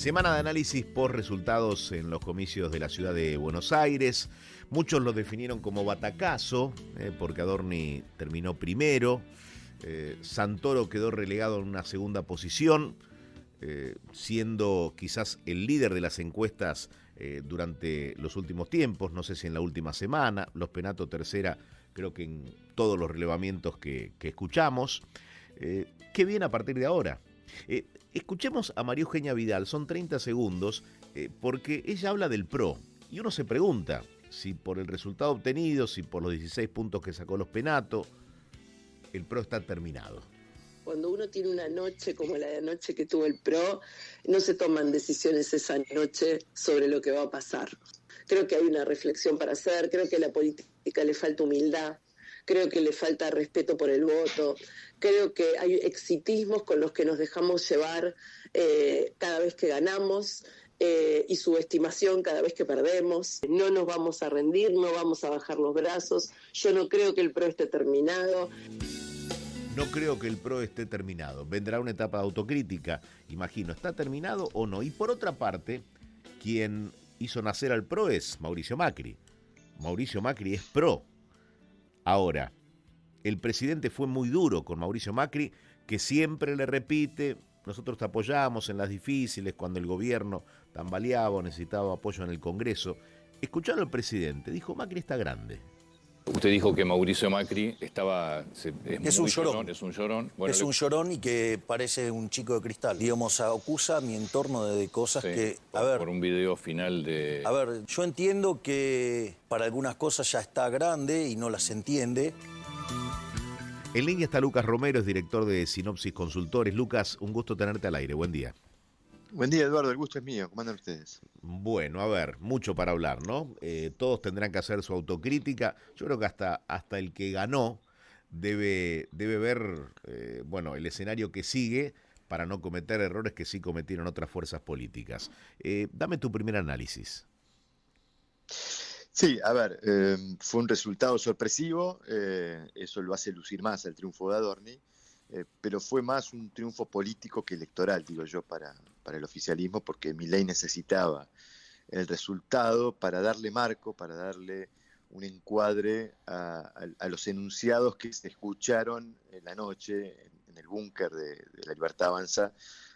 Semana de análisis por resultados en los comicios de la ciudad de Buenos Aires. Muchos lo definieron como batacazo, porque Adorni terminó primero. Santoro quedó relegado en una segunda posición, siendo quizás el líder de las encuestas durante los últimos tiempos, no sé si en la última semana. Los Penato tercera, creo que en todos los relevamientos que escuchamos. ¿Qué viene a partir de ahora? Escuchemos a María Eugenia Vidal, son 30 segundos, porque ella habla del PRO, y uno se pregunta si por el resultado obtenido, si por los 16 puntos que sacó los Penato, el PRO está terminado. Cuando uno tiene una noche como la de anoche que tuvo el PRO, no se toman decisiones esa noche sobre lo que va a pasar. Creo que hay una reflexión para hacer, creo que a la política le falta humildad, creo que le falta respeto por el voto, creo que hay exitismos con los que nos dejamos llevar cada vez que ganamos y subestimación cada vez que perdemos. No nos vamos a rendir, no vamos a bajar los brazos. Yo no creo que el PRO esté terminado. No creo que el PRO esté terminado. Vendrá una etapa de autocrítica, imagino. ¿Está terminado o no? Y por otra parte, quien hizo nacer al PRO es Mauricio Macri. Mauricio Macri es PRO. Ahora, el presidente fue muy duro con Mauricio Macri, que siempre le repite: nosotros te apoyamos en las difíciles, cuando el gobierno tambaleaba o necesitaba apoyo en el Congreso. Escucharon al presidente, dijo: Macri está grande. Usted dijo que Mauricio Macri es un llorón. Es un llorón. Bueno, es un llorón y que parece un chico de cristal. Digamos, acusa a mi entorno de cosas que... Por un video final de... A ver, yo entiendo que para algunas cosas ya está grande y no las entiende. En línea está Lucas Romero, es director de Sinopsis Consultores. Lucas, un gusto tenerte al aire. Buen día. Buen día, Eduardo. El gusto es mío. ¿Cómo andan ustedes? Bueno, a ver, mucho para hablar, ¿no? Todos tendrán que hacer su autocrítica. Yo creo que hasta el que ganó debe ver el escenario que sigue para no cometer errores que sí cometieron otras fuerzas políticas. Dame tu primer análisis. Sí, a ver, fue un resultado sorpresivo. Eso lo hace lucir más el triunfo de Adorni. Pero fue más un triunfo político que electoral, digo yo, para el oficialismo, porque Milei necesitaba el resultado para darle marco, para darle un encuadre a los enunciados que se escucharon en la noche en el búnker de La Libertad Avanza,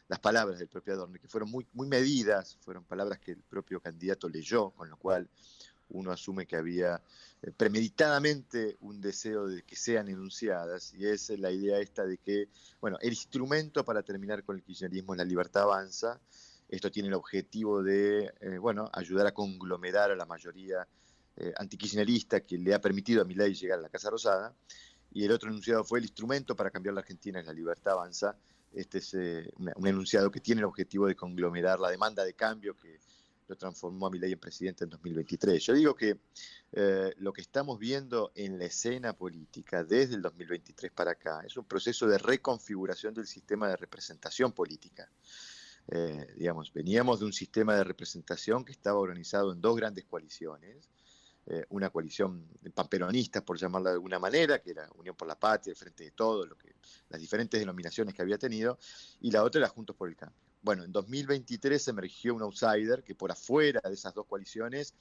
las palabras del propio Adorni, que fueron muy, muy medidas, fueron palabras que el propio candidato leyó, con lo cual uno asume que había premeditadamente un deseo de que sean enunciadas, y es la idea esta de que, bueno, el instrumento para terminar con el kirchnerismo es La Libertad Avanza. Esto tiene el objetivo de, ayudar a conglomerar a la mayoría antikirchnerista que le ha permitido a Milei llegar a la Casa Rosada, y el otro enunciado fue: el instrumento para cambiar la Argentina es La Libertad Avanza. Este es un enunciado que tiene el objetivo de conglomerar la demanda de cambio que lo transformó a Milei en presidente en 2023. Yo digo que lo que estamos viendo en la escena política desde el 2023 para acá es un proceso de reconfiguración del sistema de representación política. Veníamos de un sistema de representación que estaba organizado en dos grandes coaliciones, una coalición panperonistas, por llamarla de alguna manera, que era Unión por la Patria, el Frente de Todos, las diferentes denominaciones que había tenido, y la otra era Juntos por el Cambio. Bueno, en 2023 emergió un outsider que por afuera de esas dos coaliciones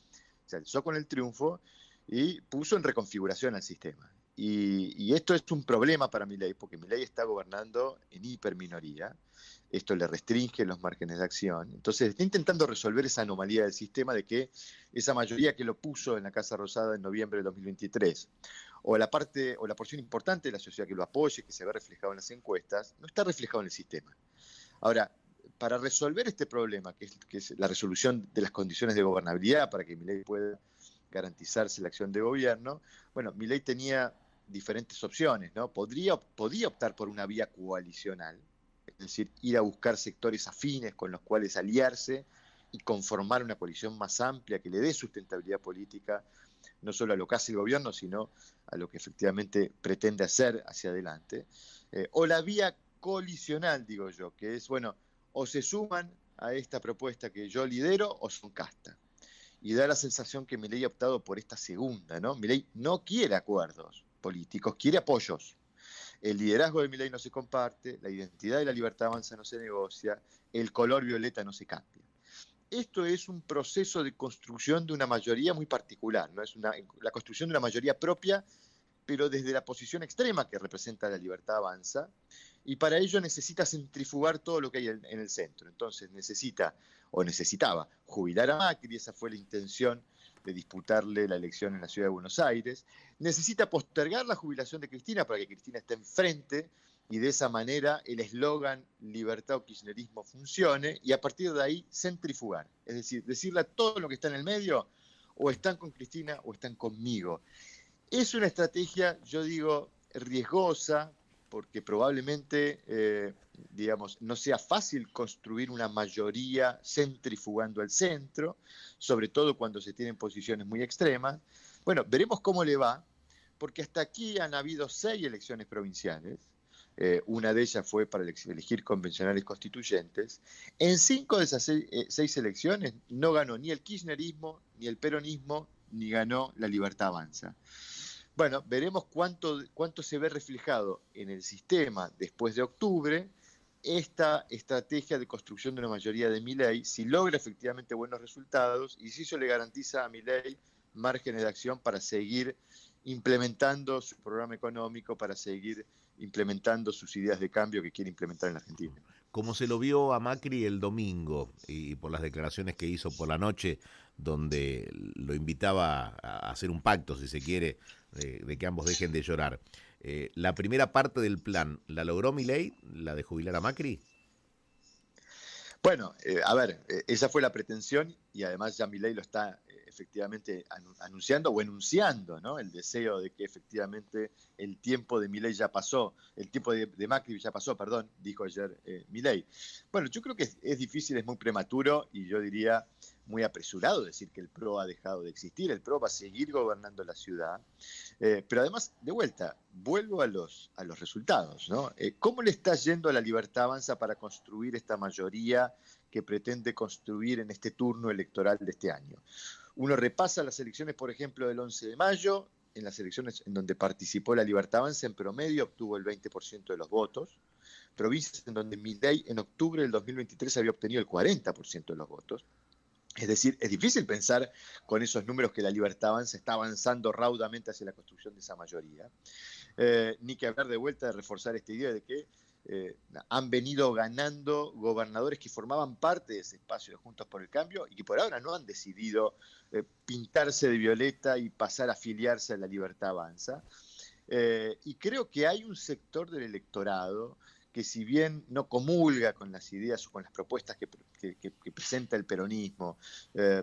se alzó con el triunfo y puso en reconfiguración al sistema. Y esto es un problema para Milei, porque Milei está gobernando en hiperminoría. Esto le restringe los márgenes de acción. Entonces está intentando resolver esa anomalía del sistema de que esa mayoría que lo puso en la Casa Rosada en noviembre de 2023, o la porción importante de la sociedad que lo apoye, que se ve reflejado en las encuestas, no está reflejado en el sistema. Ahora, para resolver este problema, que es la resolución de las condiciones de gobernabilidad para que Milei pueda garantizarse la acción de gobierno, bueno, Milei tenía diferentes opciones, ¿no? Podía optar por una vía coalicional, es decir, ir a buscar sectores afines con los cuales aliarse y conformar una coalición más amplia que le dé sustentabilidad política, no solo a lo que hace el gobierno, sino a lo que efectivamente pretende hacer hacia adelante. O la vía colisional, digo yo, que es, bueno, o se suman a esta propuesta que yo lidero o son casta. Y da la sensación que Milei ha optado por esta segunda, ¿no? Milei no quiere acuerdos políticos, quiere apoyos. el liderazgo de Milei no se comparte, la identidad de la Libertad Avanza no se negocia, el color violeta no se cambia. Esto es un proceso de construcción de una mayoría muy particular, ¿no? Es la construcción de una mayoría propia, pero desde la posición extrema que representa la Libertad Avanza, y para ello necesita centrifugar todo lo que hay en el centro. Entonces necesitaba jubilar a Macri, esa fue la intención de disputarle la elección en la ciudad de Buenos Aires, necesita postergar la jubilación de Cristina para que Cristina esté enfrente, y de esa manera el eslogan libertad o kirchnerismo funcione, y a partir de ahí centrifugar, es decir, decirle a todo lo que está en el medio, o están con Cristina o están conmigo. Es una estrategia, yo digo, riesgosa, porque probablemente, no sea fácil construir una mayoría centrifugando al centro, sobre todo cuando se tienen posiciones muy extremas. Bueno, veremos cómo le va, porque hasta aquí han habido 6 elecciones provinciales. Una de ellas fue para elegir convencionales constituyentes. En 5 de esas 6 elecciones no ganó ni el kirchnerismo, ni el peronismo, ni ganó la Libertad Avanza. Bueno, veremos cuánto se ve reflejado en el sistema después de octubre esta estrategia de construcción de una mayoría de Milei, si logra efectivamente buenos resultados y si eso le garantiza a Milei márgenes de acción para seguir implementando su programa económico, para seguir implementando sus ideas de cambio que quiere implementar en la Argentina. Como se lo vio a Macri el domingo y por las declaraciones que hizo por la noche, donde lo invitaba a hacer un pacto, si se quiere, de que ambos dejen de llorar. La primera parte del plan, ¿la logró Milei, la de jubilar a Macri? Bueno, esa fue la pretensión y además ya Milei lo está efectivamente anunciando o enunciando, ¿no? El deseo de que efectivamente el tiempo de Milei ya pasó, el tiempo de Macri ya pasó, perdón, dijo ayer Milei. Bueno, yo creo que es difícil, es muy prematuro y yo diría muy apresurado decir que el PRO ha dejado de existir. El PRO va a seguir gobernando la ciudad, pero además, de vuelta, vuelvo a los resultados, ¿no? ¿Cómo le está yendo a la Libertad Avanza para construir esta mayoría que pretende construir en este turno electoral de este año? Uno repasa las elecciones, por ejemplo, del 11 de mayo, en las elecciones en donde participó la Libertad Avanza, en promedio obtuvo el 20% de los votos, provincias en donde Milei en octubre del 2023 había obtenido el 40% de los votos. Es decir, es difícil pensar con esos números que la Libertad Avanza está avanzando raudamente hacia la construcción de esa mayoría. Ni que hablar de vuelta de reforzar esta idea de que han venido ganando gobernadores que formaban parte de ese espacio de Juntos por el Cambio y que por ahora no han decidido pintarse de violeta y pasar a afiliarse a la Libertad Avanza. Y creo que hay un sector del electorado que si bien no comulga con las ideas o con las propuestas que presenta el peronismo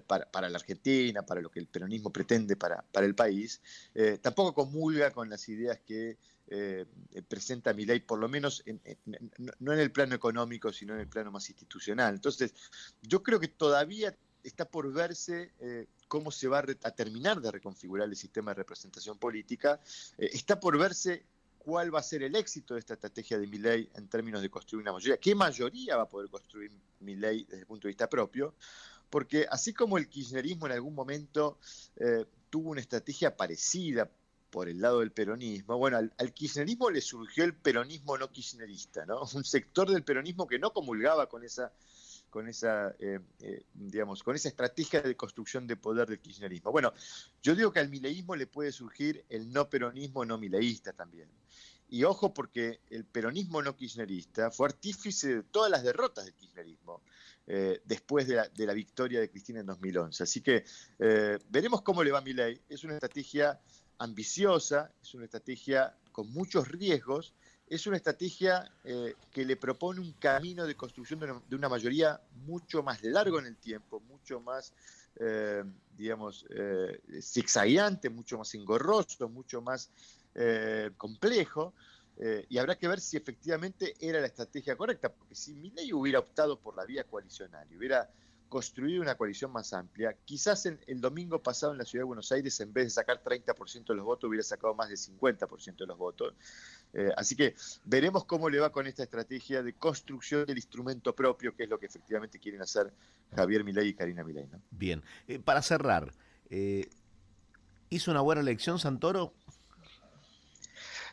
para la Argentina, para lo que el peronismo pretende para el país, tampoco comulga con las ideas que presenta Milei, por lo menos no en el plano económico, sino en el plano más institucional. Entonces, yo creo que todavía está por verse cómo se va a terminar de reconfigurar el sistema de representación política, está por verse cuál va a ser el éxito de esta estrategia de Milei en términos de construir una mayoría, qué mayoría va a poder construir Milei desde el punto de vista propio, porque así como el kirchnerismo en algún momento tuvo una estrategia parecida por el lado del peronismo, bueno, al kirchnerismo le surgió el peronismo no kirchnerista, ¿no? Un sector del peronismo que no comulgaba con esa estrategia de construcción de poder del kirchnerismo. Bueno, yo digo que al mileísmo le puede surgir el no peronismo no mileísta también. Y ojo, porque el peronismo no kirchnerista fue artífice de todas las derrotas del kirchnerismo después de la victoria de Cristina en 2011. Así que veremos cómo le va a Milei. Es una estrategia ambiciosa, es una estrategia con muchos riesgos, es una estrategia que le propone un camino de construcción de una mayoría mucho más largo en el tiempo, mucho más, zigzagueante, mucho más engorroso, mucho más complejo, y habrá que ver si efectivamente era la estrategia correcta, porque si Milei hubiera optado por la vía coalicional y hubiera construido una coalición más amplia, quizás el domingo pasado en la Ciudad de Buenos Aires, en vez de sacar 30% de los votos, hubiera sacado más de 50% de los votos. Así que veremos cómo le va con esta estrategia de construcción del instrumento propio, que es lo que efectivamente quieren hacer Javier Milei y Karina Milei, ¿no? Bien, para cerrar, ¿hizo una buena elección Santoro?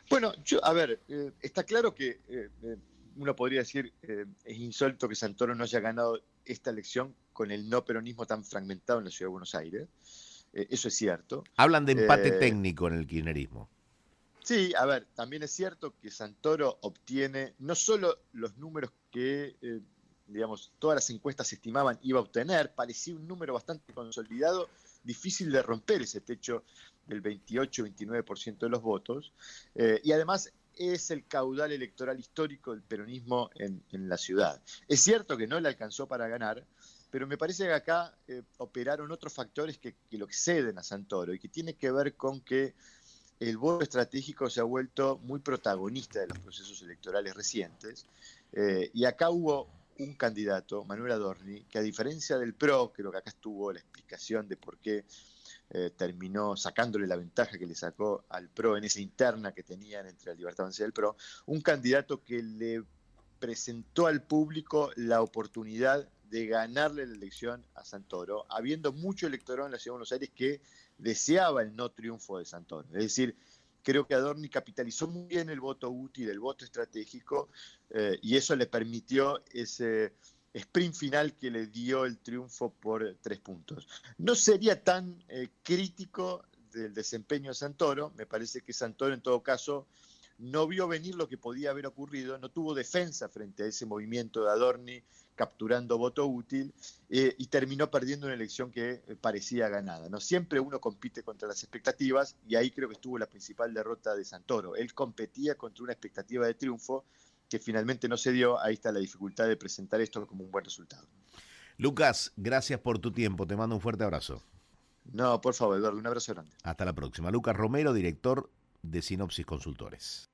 Bueno, a ver, está claro que uno podría decir es insólito que Santoro no haya ganado esta elección con el no peronismo tan fragmentado en la Ciudad de Buenos Aires. Eso es cierto. Hablan de empate técnico en el kirchnerismo. Sí, a ver, también es cierto que Santoro obtiene no solo los números que, digamos, todas las encuestas estimaban iba a obtener, parecía un número bastante consolidado, difícil de romper ese techo del 28-29% de los votos, y además es el caudal electoral histórico del peronismo en la ciudad. Es cierto que no le alcanzó para ganar, pero me parece que acá operaron otros factores que lo exceden a Santoro y que tiene que ver con que el voto estratégico se ha vuelto muy protagonista de los procesos electorales recientes, y acá hubo un candidato, Manuel Adorni, que a diferencia del PRO, creo que acá estuvo la explicación de por qué terminó sacándole la ventaja que le sacó al PRO en esa interna que tenían entre la Libertad Avanza y el PRO, un candidato que le presentó al público la oportunidad de ganarle la elección a Santoro, habiendo mucho electorado en la Ciudad de Buenos Aires que deseaba el no triunfo de Santoro. Es decir, creo que Adorni capitalizó muy bien el voto útil, el voto estratégico, y eso le permitió ese sprint final que le dio el triunfo por 3 puntos. No sería tan crítico del desempeño de Santoro. Me parece que Santoro en todo caso no vio venir lo que podía haber ocurrido, no tuvo defensa frente a ese movimiento de Adorni capturando voto útil, y terminó perdiendo una elección que parecía ganada, ¿no? Siempre uno compite contra las expectativas, y ahí creo que estuvo la principal derrota de Santoro. Él competía contra una expectativa de triunfo que finalmente no se dio. Ahí está la dificultad de presentar esto como un buen resultado. Lucas, gracias por tu tiempo, te mando un fuerte abrazo. No, por favor, Eduardo, un abrazo grande. Hasta la próxima. Lucas Romero, director de Sinopsis Consultores.